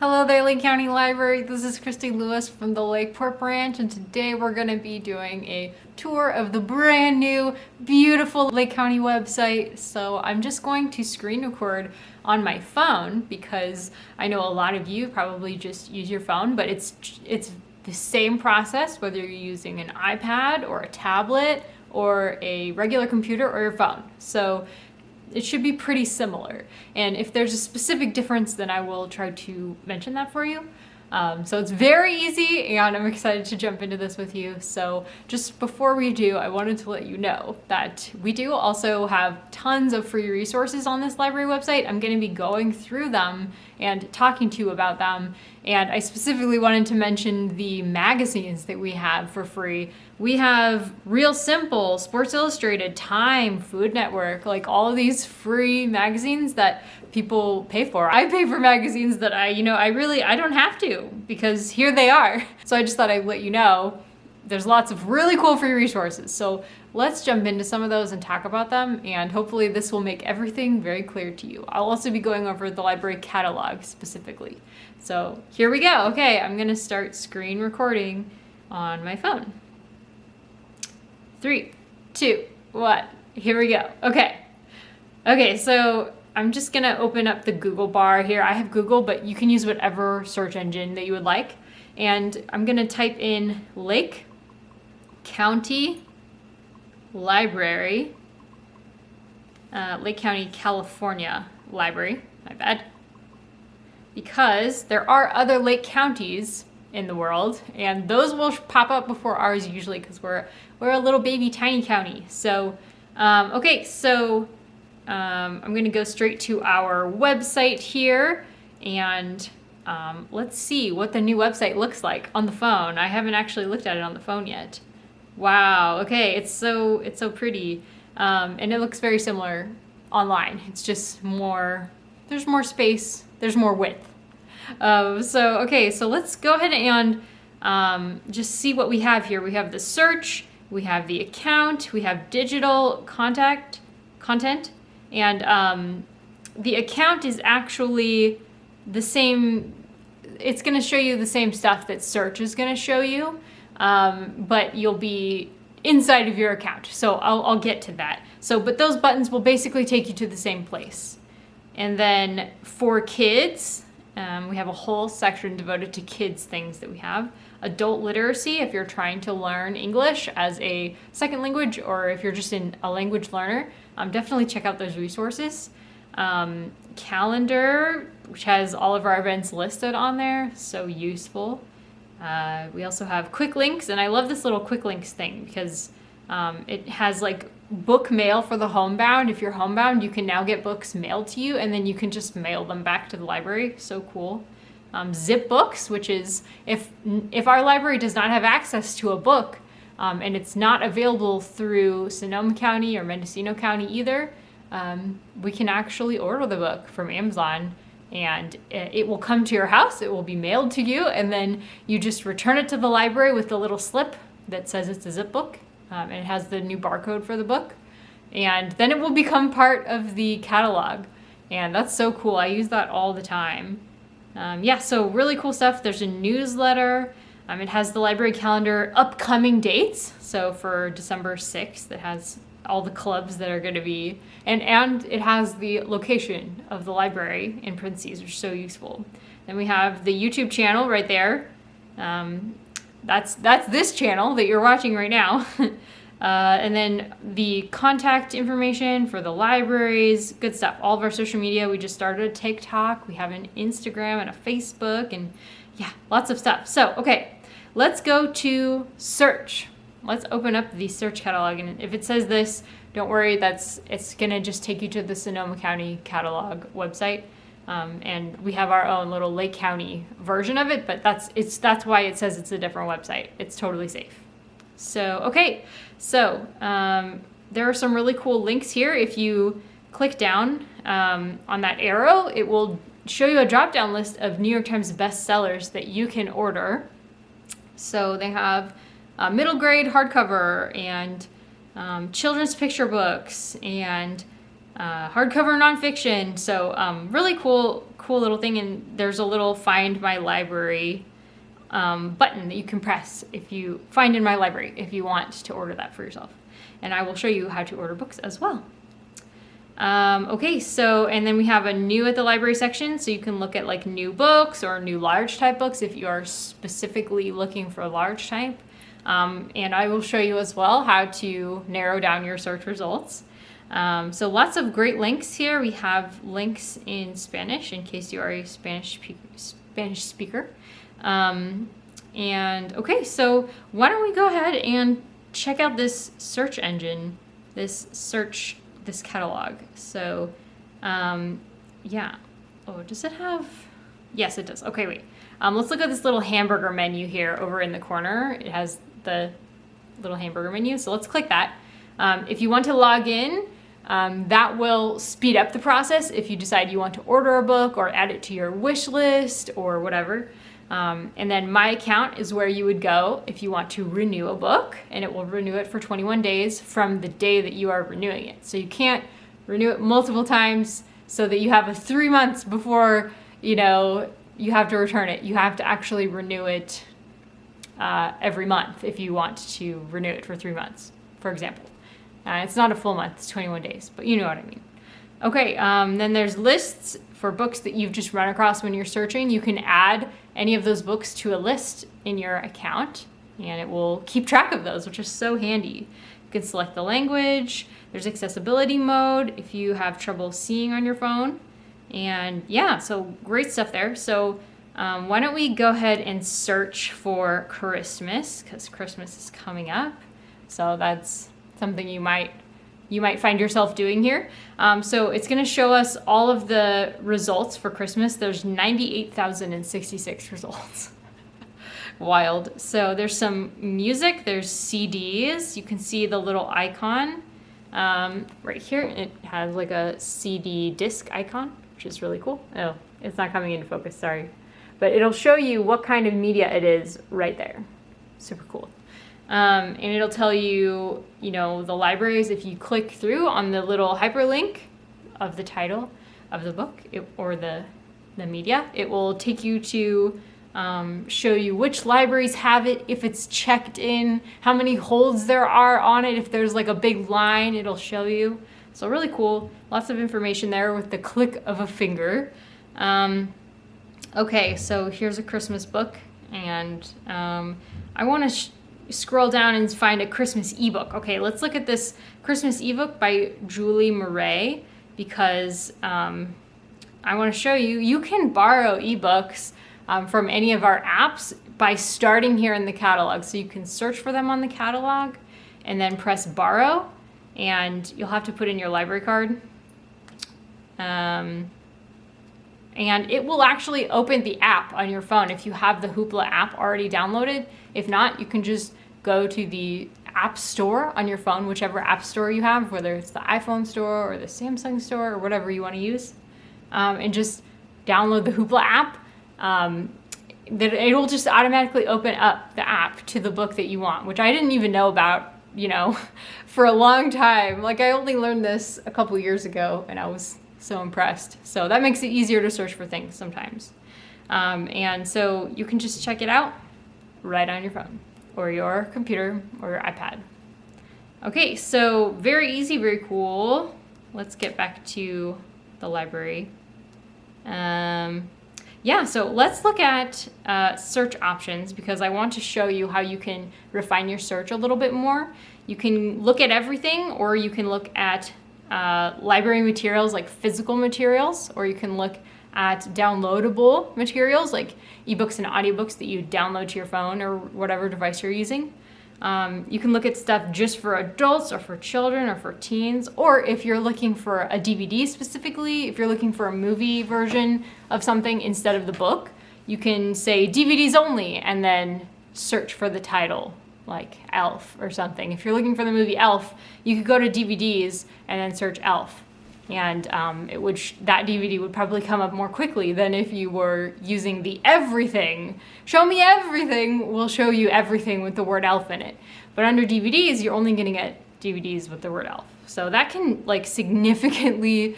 Hello there, Lake County Library. This is Christy Lewis from the Lakeport branch, and today we're going to be doing a tour of the brand new, beautiful Lake County website. So I'm just going to screen record on my phone because I know a lot of you probably just use your phone, but it's the same process whether you're using an iPad or a tablet or a regular computer or your phone. So it should be pretty similar. And if there's a specific difference, then I will try to mention that for you. So it's very easy, and I'm excited to jump into this with you. So just before we do, I wanted to let you know that we do also have tons of free resources on this library website. I'm going to be going through them and talking to you about them. And I specifically wanted to mention the magazines that we have for free. We have Real Simple, Sports Illustrated, Time, Food Network, like all of these free magazines that people pay for. I pay for magazines that I don't have to, because here they are. So I just thought I'd let you know there's lots of really cool free resources. So let's jump into some of those and talk about them, and hopefully this will make everything very clear to you. I'll also be going over the library catalog specifically. So here we go. Okay, I'm gonna start screen recording on my phone. 3, 2, 1, here we go. Okay, so I'm just gonna open up the Google bar here. I have Google, but you can use whatever search engine that you would like. And I'm gonna type in Lake County Library, Lake County, California Library, my bad. Because there are other lake counties in the world, and those will pop up before ours usually, because we're a little baby tiny county. So I'm going to go straight to our website here, and let's see what the new website looks like on the phone. I haven't actually looked at it on the phone yet. Wow, okay, it's so pretty, and it looks very similar online. It's just there's more space, there's more width. So let's go ahead and just see what we have here. We have the search, we have the account, we have digital content, and the account is actually the same. It's going to show you the same stuff that search is going to show you, but you'll be inside of your account. So I'll get to that. But those buttons will basically take you to the same place. And then for kids, we have a whole section devoted to kids things that we have. Adult literacy, if you're trying to learn English as a second language, or if you're just a language learner, definitely check out those resources. Calendar, which has all of our events listed on there, so useful. We also have quick links, and I love this little quick links thing because it has like book mail for the homebound. If you're homebound, you can now get books mailed to you, and then you can just mail them back to the library. So cool. Zip books, which is if our library does not have access to a book, and it's not available through Sonoma County or Mendocino County either, we can actually order the book from Amazon, and it will come to your house. It will be mailed to you, and then you just return it to the library with the little slip that says it's a zip book. And it has the new barcode for the book, and then it will become part of the catalog, and that's so cool. I use that all the time. So really cool stuff. There's a newsletter. It has the library calendar upcoming dates. So for December 6th, it has all the clubs that are going to be, and it has the location of the library in parentheses, which is so useful. Then we have the YouTube channel right there. That's this channel that you're watching right now. And then the contact information for the libraries, good stuff. All of our social media, we just started a TikTok. We have an Instagram and a Facebook, and yeah, lots of stuff. So, okay, let's go to search. Let's open up the search catalog, and if it says this, don't worry, it's gonna just take you to the Sonoma County catalog website. And we have our own little Lake County version of it, but that's why it says it's a different website. It's totally safe. So there are some really cool links here. If you click down on that arrow, it will show you a drop-down list of New York Times bestsellers that you can order. So they have middle grade hardcover and children's picture books and hardcover nonfiction. So really cool little thing. And there's a little Find My Library button that you can press if you find in my library if you want to order that for yourself. And I will show you how to order books as well. Okay, so, and then we have a new at the library section, so you can look at like new books or new large type books if you are specifically looking for large type. And I will show you as well how to narrow down your search results. So lots of great links here. We have links in Spanish in case you are a Spanish speaker. And okay, so why don't we go ahead and check out this search engine, this catalog. So, yeah. Oh, does it have? Yes, it does. Okay, wait. Let's look at this little hamburger menu here over in the corner. It has the little hamburger menu. So let's click that. If you want to log in, that will speed up the process if you decide you want to order a book or add it to your wish list or whatever. And then My Account is where you would go if you want to renew a book, and it will renew it for 21 days from the day that you are renewing it. So you can't renew it multiple times so that you have a 3 months before, you have to return it. You have to actually renew it every month if you want to renew it for 3 months, for example. It's not a full month, it's 21 days, but you know what I mean. Okay, then there's lists for books that you've just run across when you're searching. You can add any of those books to a list in your account, and it will keep track of those, which is so handy. You can select the language. There's accessibility mode if you have trouble seeing on your phone. And yeah, so great stuff there. So why don't we go ahead and search for Christmas, because Christmas is coming up. So that's something you might find yourself doing here. So it's going to show us all of the results for Christmas. There's 98,066 results. Wild. So there's some music, there's CDs. You can see the little icon right here. It has like a CD disc icon, which is really cool. Oh, it's not coming into focus, sorry. But it'll show you what kind of media it is right there. Super cool. And it'll tell you, the libraries. If you click through on the little hyperlink of the title of the book or the media, it will take you to show you which libraries have it, if it's checked in, how many holds there are on it. If there's like a big line, it'll show you. So really cool. Lots of information there with the click of a finger. Okay, so here's a Christmas book, and I want to scroll down and find a Christmas ebook. Okay, let's look at this Christmas ebook by Julie Murray, because I want to show you can borrow ebooks from any of our apps by starting here in the catalog. So you can search for them on the catalog and then press borrow, and you'll have to put in your library card. And it will actually open the app on your phone if you have the Hoopla app already downloaded. If not, you can just go to the app store on your phone, whichever app store you have, whether it's the iPhone store or the Samsung store or whatever you want to use, and just download the Hoopla app. That it will just automatically open up the app to the book that you want, which I didn't even know about, for a long time. Like, I only learned this a couple years ago, and I was so impressed. So that makes it easier to search for things sometimes. And so you can just check it out right on your phone or your computer or your iPad. Okay, so very easy, very cool. Let's get back to the library. Yeah, so let's look at search options, because I want to show you how you can refine your search a little bit more. You can look at everything, or you can look at library materials like physical materials, or you can look at downloadable materials like ebooks and audiobooks that you download to your phone or whatever device you're using. You can look at stuff just for adults or for children or for teens, or if you're looking for a DVD specifically, if you're looking for a movie version of something instead of the book, you can say DVDs only and then search for the title, like Elf or something. If you're looking for the movie Elf, you could go to DVDs and then search Elf. And that DVD would probably come up more quickly than if you were using the everything. Show me everything will show you everything with the word elf in it. But under DVDs, you're only going to get DVDs with the word elf. So that can like significantly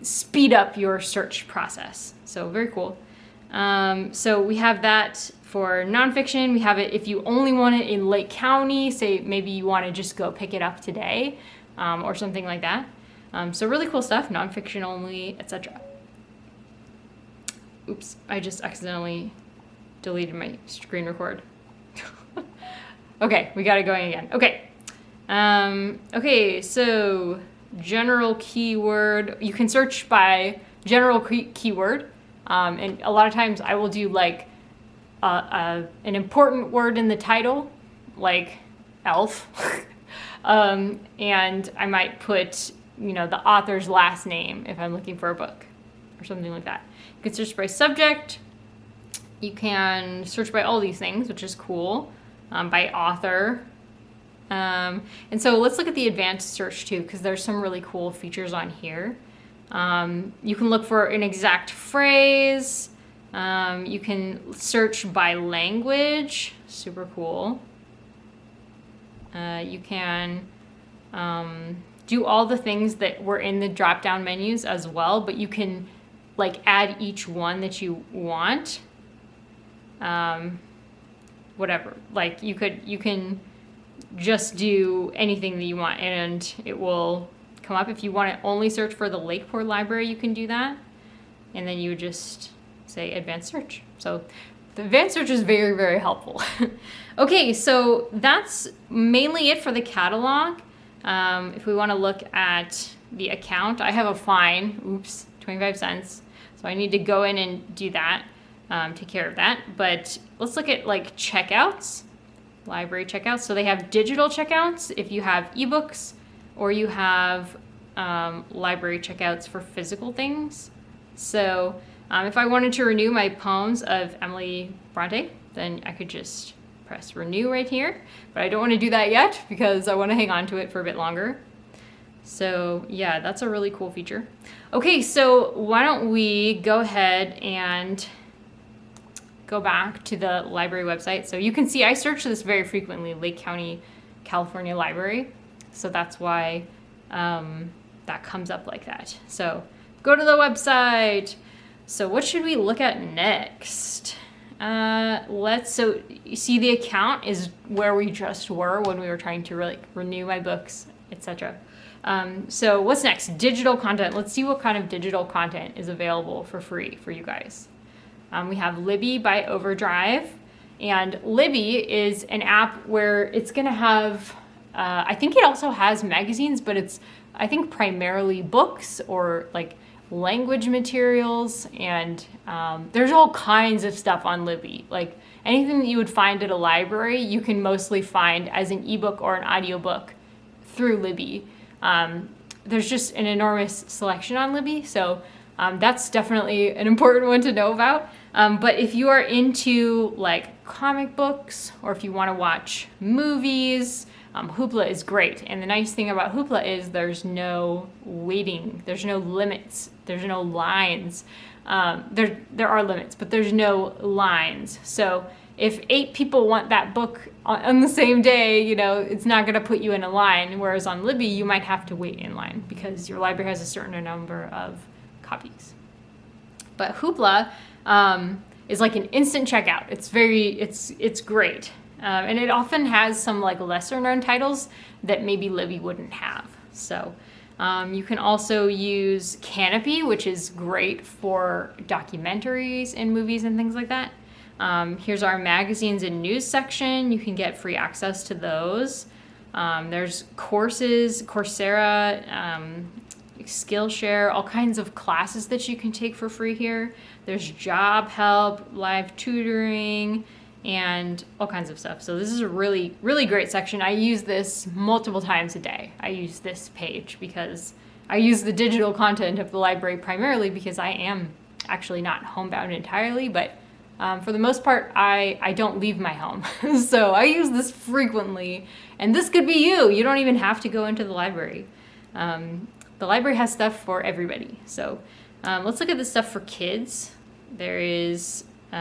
speed up your search process. So very cool. So we have that for nonfiction. We have it if you only want it in Lake County, say maybe you want to just go pick it up today, or something like that. So really cool stuff, nonfiction only, etc. Oops, I just accidentally deleted my screen record. Okay, we got it going again. Okay. Okay, so general keyword. You can search by general keyword. And a lot of times I will do like an important word in the title, like elf. And I might put, the author's last name if I'm looking for a book or something like that. You can search by subject. You can search by all these things, which is cool, by author. And so let's look at the advanced search too, because there's some really cool features on here. You can look for an exact phrase. You can search by language. Super cool. You can do all the things that were in the drop-down menus as well, but you can like add each one that you want. Whatever. Like you can just do anything that you want and it will come up. If you want to only search for the Lakeport Library, you can do that. And then you would just say advanced search. So the advanced search is very, very helpful. Okay, so that's mainly it for the catalog. If we want to look at the account, I have a fine, 25 cents. So I need to go in and do that, take care of that. But let's look at like checkouts, library checkouts. So they have digital checkouts if you have eBooks, or you have library checkouts for physical things. So if I wanted to renew my poems of Emily Bronte, then I could just press renew right here. But I don't want to do that yet because I want to hang on to it for a bit longer. So yeah, that's a really cool feature. Okay, so why don't we go ahead and go back to the library website. So you can see I search this very frequently, Lake County, California Library. So that's why that comes up like that. So go to the website. So what should we look at next? So you see the account is where we just were when we were trying to renew my books, etc. So what's next? Digital content. Let's see what kind of digital content is available for free for you guys. We have Libby by Overdrive, and Libby is an app where it's going to have, I think it also has magazines, but it's, I think, primarily books or like language materials, and there's all kinds of stuff on Libby. Like anything that you would find at a library, you can mostly find as an ebook or an audiobook through Libby. There's just an enormous selection on Libby, so that's definitely an important one to know about. But if you are into like comic books, or if you want to watch movies, Hoopla is great. And the nice thing about Hoopla is there's no waiting, there's no limits, there's no lines. There are limits, but there's no lines. So if 8 people want that book on the same day, it's not going to put you in a line. Whereas on Libby, you might have to wait in line because your library has a certain number of copies. But Hoopla is like an instant checkout. It's great. And it often has some like lesser known titles that maybe Libby wouldn't have. So you can also use Canopy, which is great for documentaries and movies and things like that. Here's our magazines and news section. You can get free access to those. There's courses, Coursera, Skillshare, all kinds of classes that you can take for free here. There's job help, live tutoring, and all kinds of stuff. So this is a really, really great section. I use this multiple times a day. I use this page because I use the digital content of the library primarily because I am actually not homebound entirely, but for the most part, I don't leave my home. So I use this frequently, and this could be you. You don't even have to go into the library. The library has stuff for everybody. So let's look at the stuff for kids. There is, you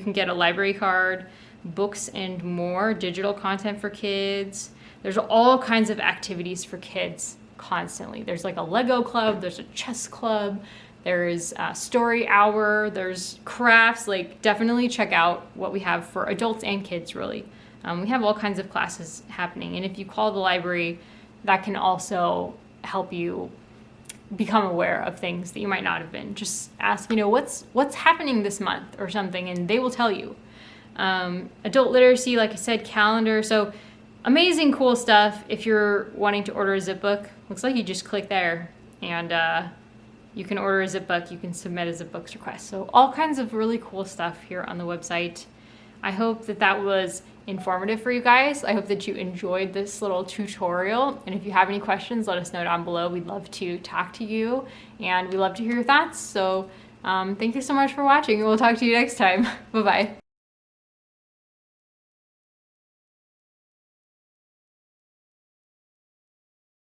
can get a library card. books and more, digital content for kids. There's all kinds of activities for kids constantly. There's like a Lego club, there's a chess club, there's a story hour, there's crafts. Like, definitely check out what we have for adults and kids, really. We have all kinds of classes happening. And if you call the library, that can also help you become aware of things that you might not have been. Just ask, what's happening this month or something, and they will tell you. Adult literacy, like I said, calendar. So amazing, cool stuff. If you're wanting to order a zip book, looks like you just click there, and you can order a zip book. You can submit a zip books request. So all kinds of really cool stuff here on the website. I hope that was informative for you guys. I hope that you enjoyed this little tutorial. And if you have any questions, let us know down below. We'd love to talk to you, and we love to hear your thoughts. So thank you so much for watching, and we'll talk to you next time. Bye-bye.